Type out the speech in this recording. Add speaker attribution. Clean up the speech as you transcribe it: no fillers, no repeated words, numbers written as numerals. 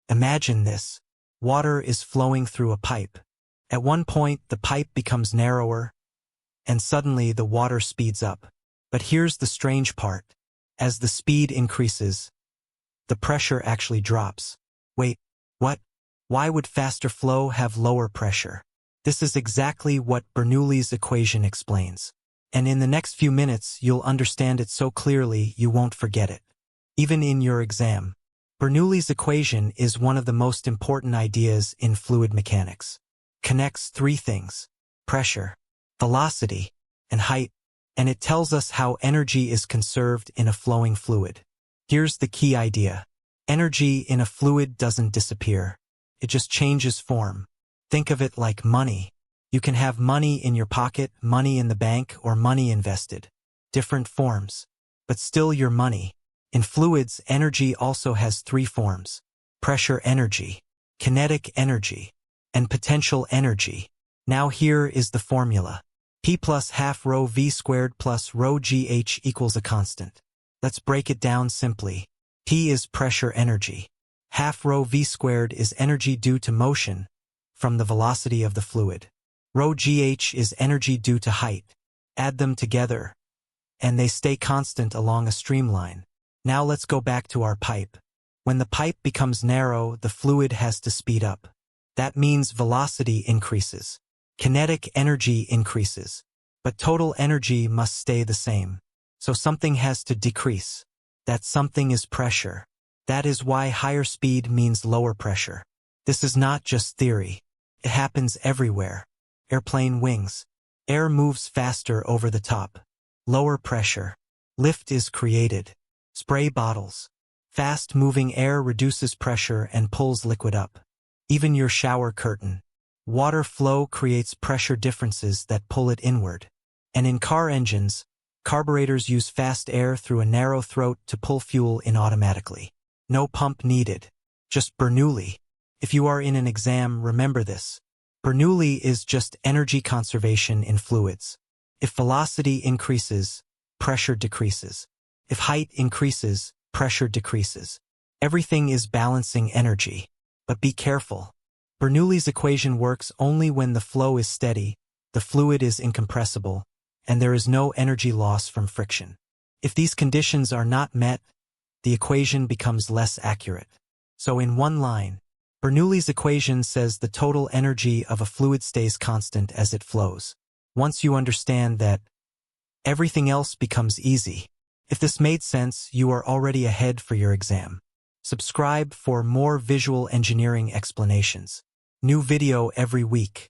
Speaker 1: Imagine this. Water is flowing through a pipe. At one point, the pipe becomes narrower, and suddenly the water speeds up. But here's the strange part. As the speed increases, the pressure actually drops. Wait, what? Why would faster flow have lower pressure? This is exactly what Bernoulli's equation explains. And in the next few minutes, you'll understand it so clearly you won't forget it. Even in your exam. Bernoulli's equation is one of the most important ideas in fluid mechanics. Connects three things: pressure, velocity, and height, and it tells us how energy is conserved in a flowing fluid. Here's the key idea. Energy in a fluid doesn't disappear. It just changes form. Think of it like money. You can have money in your pocket, money in the bank, or money invested. Different forms, but still your money. In fluids, energy also has three forms: pressure energy, kinetic energy, and potential energy. Now here is the formula. P plus half rho V squared plus rho GH equals a constant. Let's break it down simply. P is pressure energy. Half rho V squared is energy due to motion from the velocity of the fluid. Rho GH is energy due to height. Add them together, and they stay constant along a streamline. Now let's go back to our pipe. When the pipe becomes narrow, the fluid has to speed up. That means velocity increases. Kinetic energy increases. But total energy must stay the same. So something has to decrease. That something is pressure. That is why higher speed means lower pressure. This is not just theory. It happens everywhere. Airplane wings. Air moves faster over the top. Lower pressure. Lift is created. Spray bottles. Fast-moving air reduces pressure and pulls liquid up. Even your shower curtain. Water flow creates pressure differences that pull it inward. And in car engines, carburetors use fast air through a narrow throat to pull fuel in automatically. No pump needed. Just Bernoulli. If you are in an exam, remember this. Bernoulli is just energy conservation in fluids. If velocity increases, pressure decreases. If height increases, pressure decreases. Everything is balancing energy. But be careful. Bernoulli's equation works only when the flow is steady, the fluid is incompressible, and there is no energy loss from friction. If these conditions are not met, the equation becomes less accurate. So in one line, Bernoulli's equation says the total energy of a fluid stays constant as it flows. Once you understand that, everything else becomes easy. If this made sense, you are already ahead for your exam. Subscribe for more visual engineering explanations. New video every week.